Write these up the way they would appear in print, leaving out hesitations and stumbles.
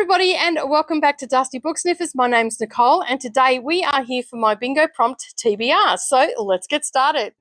everybody, and welcome back to Dusty Book Sniffers. My name's Nicole, and today we are here for my bingo prompt TBR. So let's get started.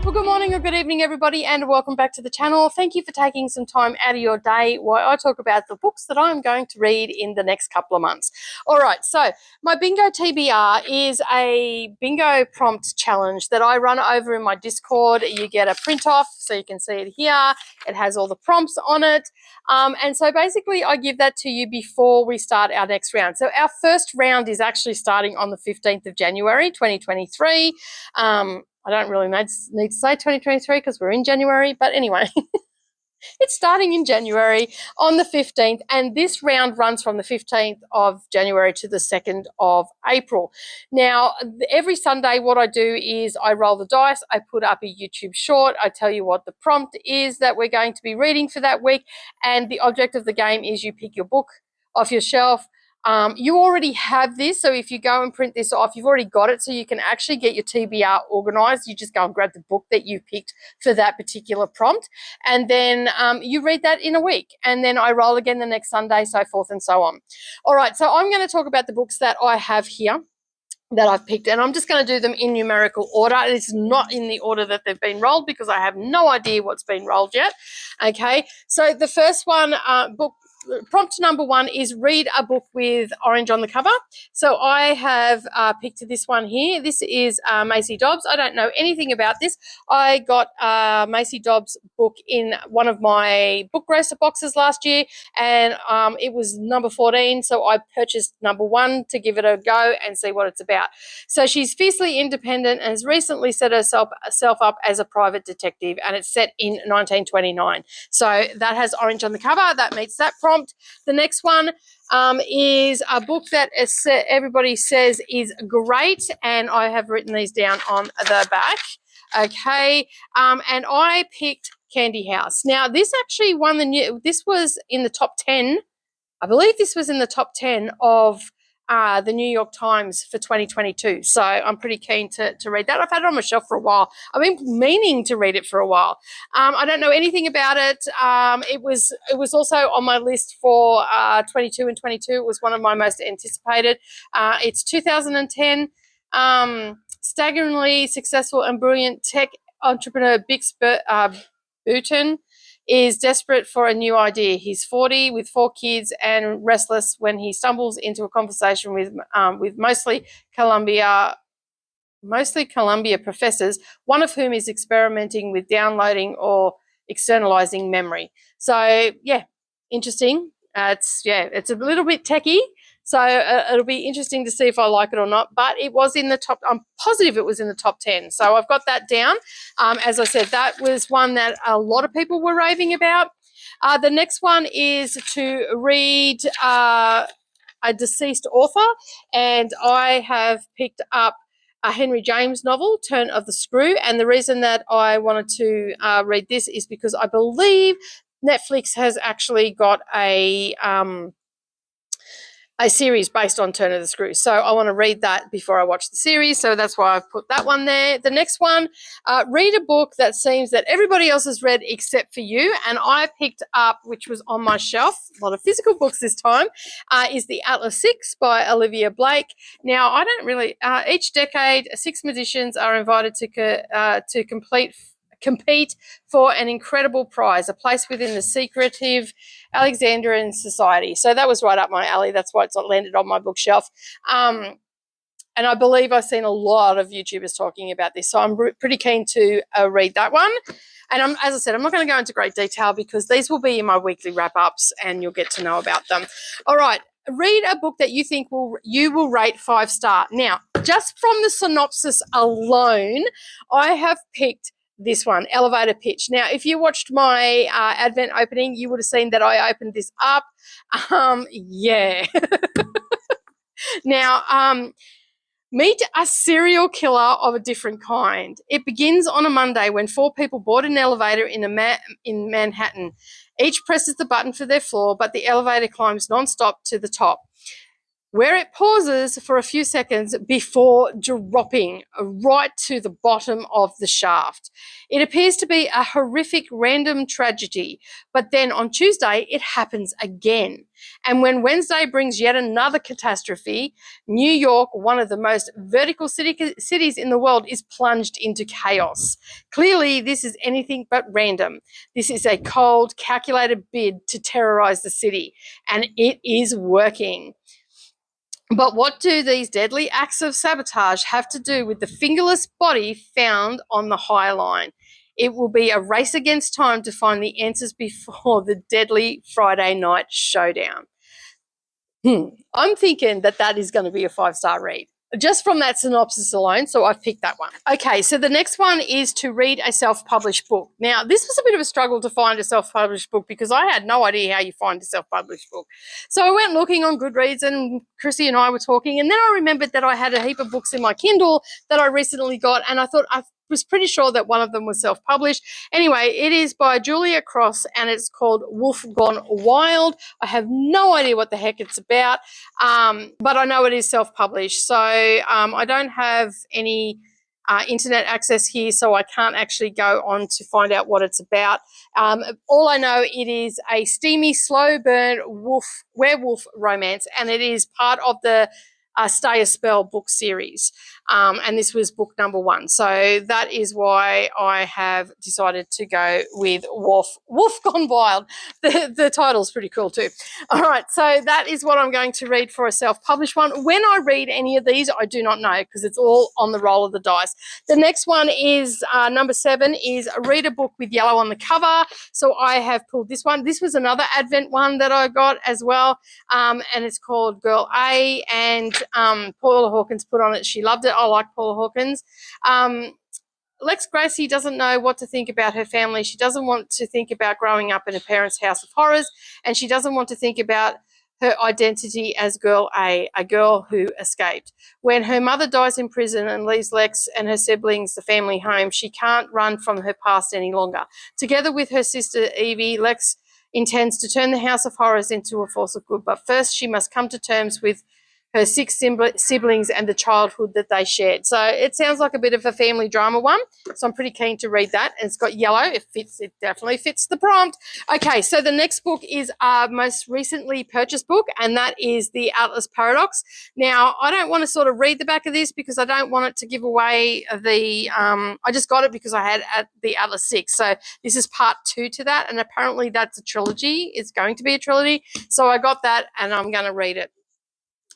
Well, good morning or good evening, everybody, and welcome back to the channel. Thank you for taking some time out of your day while I talk about the books that I'm going to read in the next couple of months. All right, so my bingo TBR is a bingo prompt challenge that I run over in my Discord. You get a print off, so you can see it here. It has all the prompts on it. And so basically I give that to you before we start our next round. So our first round is actually starting on the 15th of January, 2023. I don't really need to say 2023 because we're in January, but anyway, it's starting in January on the 15th, and this round runs from the 15th of January to the 2nd of April. Now, every Sunday, what I do is I roll the dice, I put up a YouTube short, I tell you what the prompt is that we're going to be reading for that week, and the object of the game is you pick your book off your shelf. You already have this, so if you go and print this off, you've already got it, so you can actually get your TBR organized. You just go and grab the book that you picked for that particular prompt, and then you read that in a week, and then I roll again the next Sunday, so forth and so on. All right, so I'm going to talk about the books that I have here that I've picked, and I'm just going to do them in numerical order. It's not in the order that they've been rolled because I have no idea what's been rolled yet. Okay, so the first one, prompt number one is read a book with orange on the cover. So I have picked this one here. This is Macy Dobbs. I don't know anything about this. I got Macy Dobbs' book in one of my book roaster boxes last year, and it was number 14. So I purchased number one to give it a go and see what it's about. So she's fiercely independent and has recently set herself up as a private detective, and it's set in 1929. So that has orange on the cover. That meets that prompt. The next one is a book that everybody says is great, and I have written these down on the back. Okay, and I picked Candy House. Now, this actually won this was in the top 10. I believe this was in the top 10 of the New York Times for 2022. So I'm pretty keen to read that. I've had it on my shelf for a while. I've been meaning to read it for a while. I don't know anything about it. It was also on my list for 22 and 22. It was one of my most anticipated. It's 2010. Staggeringly successful and brilliant tech entrepreneur Bix Boutin is desperate for a new idea. He's 40 with 4 kids and restless when he stumbles into a conversation with mostly Columbia professors, one of whom is experimenting with downloading or externalizing memory. So yeah, interesting. It's a little bit techie. So it'll be interesting to see if I like it or not. But it was in the top. I'm positive it was in the top 10. So I've got that down. As I said, that was one that a lot of people were raving about. The next one is to read a deceased author, and I have picked up a Henry James novel, Turn of the Screw. And the reason that I wanted to read this is because I believe Netflix has actually got a series based on Turn of the Screw. So I want to read that before I watch the series. So that's why I've put that one there. The next one, read a book that seems that everybody else has read except for you. And I picked up, which was on my shelf, a lot of physical books this time, is The Atlas 6 by Olivia Blake. Now, I don't really, each decade, 6 magicians are invited to compete for an incredible prize, a place within the secretive Alexandrian society. So that was right up my alley. That's why it's not landed on my bookshelf. And I believe I've seen a lot of YouTubers talking about this. So I'm pretty keen to read that one. And as I said, I'm not going to go into great detail because these will be in my weekly wrap-ups and you'll get to know about them. All right. Read a book that you think you will rate 5-star. Now, just from the synopsis alone, I have picked this one, Elevator Pitch. Now, if you watched my Advent opening, you would have seen that I opened this up. Yeah. Now, meet a serial killer of a different kind. It begins on a Monday when 4 people board an elevator in Manhattan. Each presses the button for their floor, but the elevator climbs non-stop to the top. where it pauses for a few seconds before dropping right to the bottom of the shaft. It appears to be a horrific random tragedy, but then on Tuesday it happens again. And when Wednesday brings yet another catastrophe, New York, one of the most vertical cities in the world, is plunged into chaos. Clearly, this is anything but random. This is a cold, calculated bid to terrorize the city, and it is working. But what do these deadly acts of sabotage have to do with the fingerless body found on the High Line? It will be a race against time to find the answers before the deadly Friday night showdown. I'm thinking that that is going to be a 5-star read just from that synopsis alone. So I've picked that one. Okay, so the next one is to read a self-published book. Now, this was a bit of a struggle to find a self-published book because I had no idea how you find a self-published book. So I went looking on Goodreads, and Chrissy and I were talking, and then I remembered that I had a heap of books in my Kindle that I recently got, and I thought I was pretty sure that one of them was self-published. Anyway, it is by Julia Cross, and it's called Wolf Gone Wild. I have no idea what the heck it's about, but I know it is self-published. So I don't have any internet access here, so I can't actually go on to find out what it's about. All I know, it is a steamy, slow burn werewolf romance, and it is part of the Stay a Spell book series. And this was book number 1. So that is why I have decided to go with Wolf Gone Wild. The title's pretty cool too. All right, so that is what I'm going to read for a self-published one. When I read any of these, I do not know because it's all on the roll of the dice. The next one is number 7 is read a book with yellow on the cover. So I have pulled this one. This was another Advent one that I got as well, and it's called Girl A, and Paula Hawkins put on it. She loved it. I like Paula Hawkins. Lex Gracie doesn't know what to think about her family. She doesn't want to think about growing up in a parent's house of horrors, and she doesn't want to think about her identity as Girl A girl who escaped. When her mother dies in prison and leaves Lex and her siblings the family home, she can't run from her past any longer. Together with her sister Evie, Lex intends to turn the house of horrors into a force of good, but first she must come to terms with her 6 siblings and the childhood that they shared. So it sounds like a bit of a family drama one. So I'm pretty keen to read that. And it's got yellow. It definitely fits the prompt. Okay, so the next book is our most recently purchased book, and that is The Atlas Paradox. Now, I don't want to sort of read the back of this because I don't want it to give away the, I just got it because I had the Atlas 6. So this is part 2 to that, and apparently that's a trilogy. It's going to be a trilogy. So I got that, and I'm going to read it.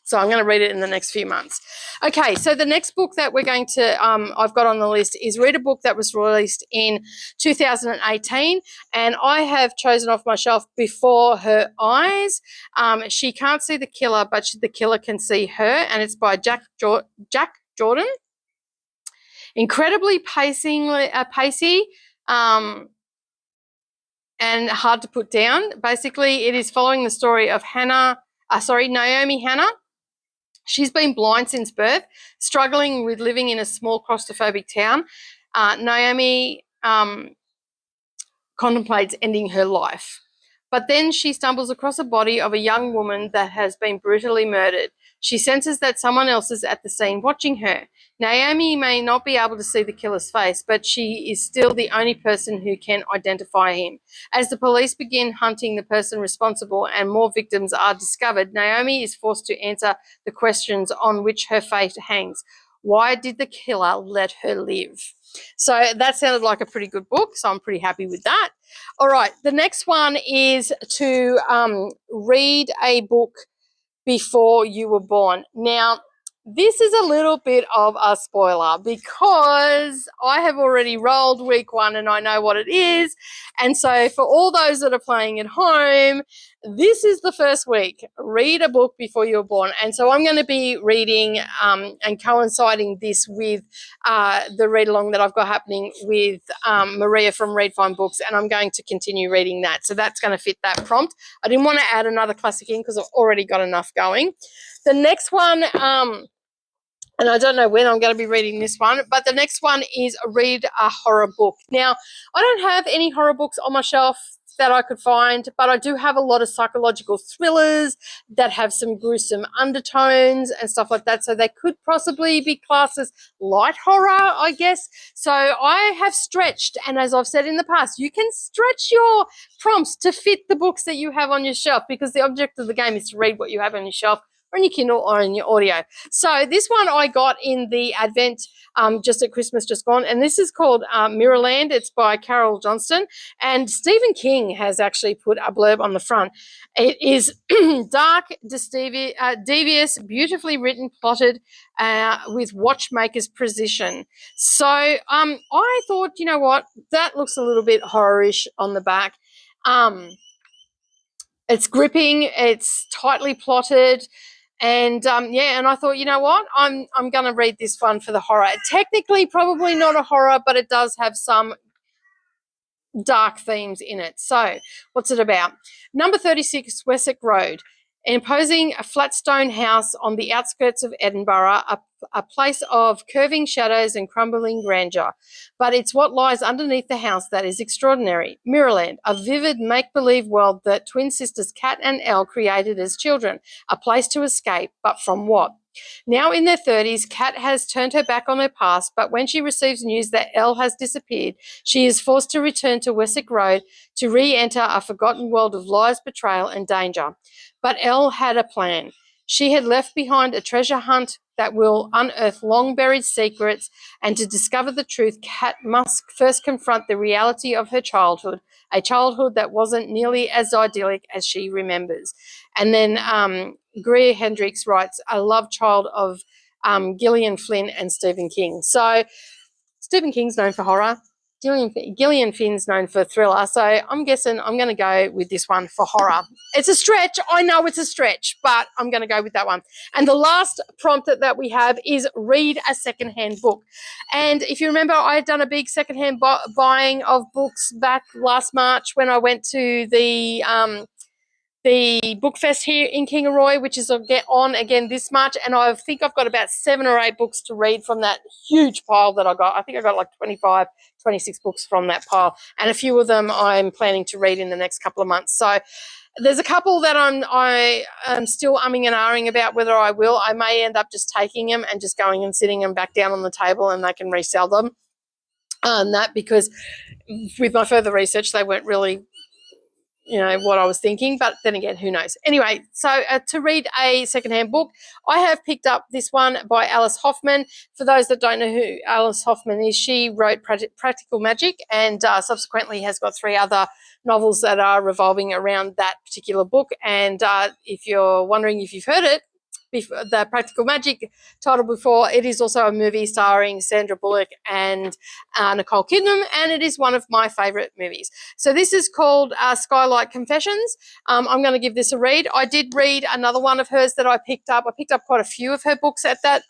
So I'm going to read it in the next few months. Okay, so the next book that we're going to, I've got on the list is read a book that was released in 2018, and I have chosen off my shelf Before Her Eyes. She can't see the killer, but the killer can see her, and it's by Jack Jordan. Incredibly pacey, and hard to put down. Basically, it is following the story of Naomi Hannah. She's been blind since birth, struggling with living in a small claustrophobic town. Naomi contemplates ending her life. But then she stumbles across a body of a young woman that has been brutally murdered. She senses that someone else is at the scene watching her. Naomi may not be able to see the killer's face, but she is still the only person who can identify him. As the police begin hunting the person responsible and more victims are discovered, Naomi is forced to answer the questions on which her fate hangs. Why did the killer let her live? So that sounded like a pretty good book, so I'm pretty happy with that. All right, the next one is to read a book before you were born. Now, this is a little bit of a spoiler because I have already rolled week 1 and I know what it is. And so for all those that are playing at home, this is the first week. Read a book before you were born. And so I'm going to be reading and coinciding this with the read along that I've got happening with Maria from Read Fine Books, and I'm going to continue reading that. So that's going to fit that prompt. I didn't want to add another classic in because I've already got enough going. The next one and I don't know when I'm going to be reading this one, but the next one is read a horror book. Now, I don't have any horror books on my shelf that I could find, but I do have a lot of psychological thrillers that have some gruesome undertones and stuff like that, so they could possibly be classed as light horror, I guess. So I have stretched, and as I've said in the past, you can stretch your prompts to fit the books that you have on your shelf, because the object of the game is to read what you have on your shelf or in your Kindle or in your audio. So this one I got in the Advent just at Christmas just gone, and this is called Mirrorland. It's by Carol Johnston, and Stephen King has actually put a blurb on the front. It is dark, devious, beautifully written, plotted with watchmaker's precision. So I thought, you know what, that looks a little bit horrorish on the back. It's gripping, it's tightly plotted, and yeah, and I thought, you know what, I'm going to read this one for the horror. Technically, probably not a horror, but it does have some dark themes in it. So, what's it about? Number 36, Wessex Road. Imposing a flat stone house on the outskirts of Edinburgh, a place of curving shadows and crumbling grandeur. But it's what lies underneath the house that is extraordinary. Mirrorland, a vivid make-believe world that twin sisters Kat and Elle created as children. A place to escape, but from what? Now in their 30s, Kat has turned her back on her past, but when she receives news that Elle has disappeared, she is forced to return to Wessex Road to re-enter a forgotten world of lies, betrayal, and danger. But Elle had a plan. She had left behind a treasure hunt that will unearth long-buried secrets, and to discover the truth, Kat must first confront the reality of her childhood, a childhood that wasn't nearly as idyllic as she remembers. And then Greer Hendricks writes, a love child of Gillian Flynn and Stephen King. So Stephen King's known for horror. Gillian Flynn's known for thriller. So I'm guessing I'm going to go with this one for horror. It's a stretch. I know it's a stretch, but I'm going to go with that one. And the last prompt that we have is read a secondhand book. And if you remember, I had done a big secondhand buying of books back last March when I went to the book fest here in Kingaroy, which is on again this March, and I think I've got about 7 or 8 books to read from that huge pile that I got. I think I got like 25, 26 books from that pile, and a few of them I'm planning to read in the next couple of months. So there's a couple that I am still umming and ahhing about whether I will. I may end up just taking them and just going and sitting them back down on the table, and they can resell them. Because with my further research, they weren't really what I was thinking, but then again, who knows? Anyway, so to read a secondhand book, I have picked up this one by Alice Hoffman. For those that don't know who Alice Hoffman is, she wrote Practical Magic, and subsequently has got 3 other novels that are revolving around that particular book. And if you're wondering if you've heard it, the Practical Magic title before, it is also a movie starring Sandra Bullock and Nicole Kidman, and it is one of my favourite movies. So this is called Skylight Confessions. I'm going to give this a read. I did read another one of hers that I picked up. I picked up quite a few of her books at that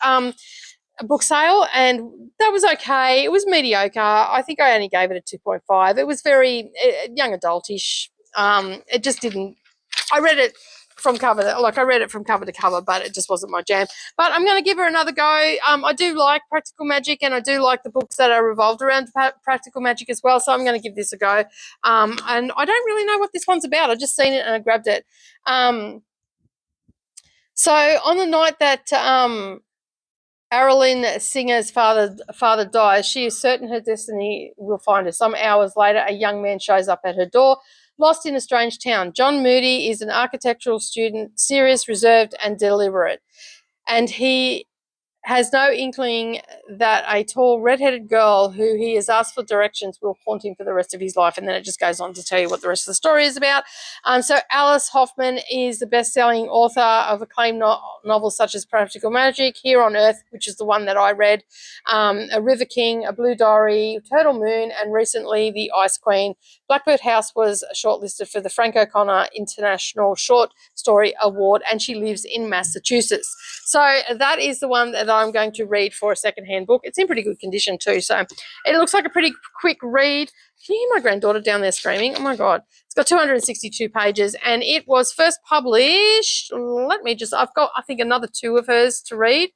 book sale, and that was okay. It was mediocre. I think I only gave it a 2.5. It was very young adultish. It just didn't. I read it from cover to cover, but it just wasn't my jam. But I'm going to give her another go. I do like Practical Magic, and I do like the books that are revolved around Practical Magic as well, so I'm going to give this a go. And I don't really know what this one's about. I just seen it and I grabbed it. So on the night that Aralyn Singer's father dies, she is certain her destiny will find her. Some hours later, a young man shows up at her door, lost in a strange town. John Moody is an architectural student, serious, reserved, and deliberate. And he has no inkling that a tall red-headed girl who he has asked for directions will haunt him for the rest of his life. And then it just goes on to tell you what the rest of the story is about. So Alice Hoffman is the best-selling author of acclaimed novels such as Practical Magic, Here on Earth, which is the one that I read, A River King, A Blue Diary, Turtle Moon, and recently The Ice Queen. Blackbird House was shortlisted for the Frank O'Connor International Short Story Award, and she lives in Massachusetts. So that is the one that I'm going to read for a secondhand book. It's in pretty good condition too, so it looks like a pretty quick read. Can you hear my granddaughter down there screaming? Oh my God. It's got 262 pages, and it was first published. I've got, I think, another 2 of hers to read.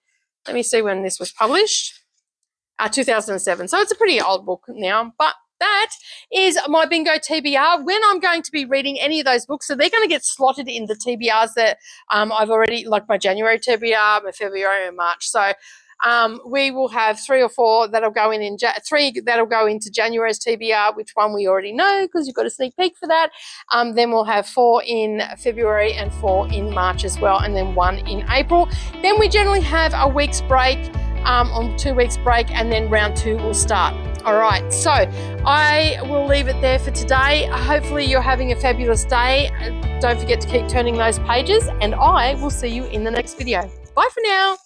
Let me see when this was published. 2007. So it's a pretty old book now, but that is my bingo TBR. When I'm going to be reading any of those books, so they're going to get slotted in the TBRs that I've already, like my January TBR, my February and March. So we will have 3 or 4 that'll go in 3 that'll go into January's TBR, which one we already know because you've got a sneak peek for that. Then we'll have 4 in February and 4 in March as well, and then 1 in April. Then we generally have a week's break, on 2 weeks break, and then round 2 will start. All right, so I will leave it there for today. Hopefully you're having a fabulous day. Don't forget to keep turning those pages, and I will see you in the next video. Bye for now.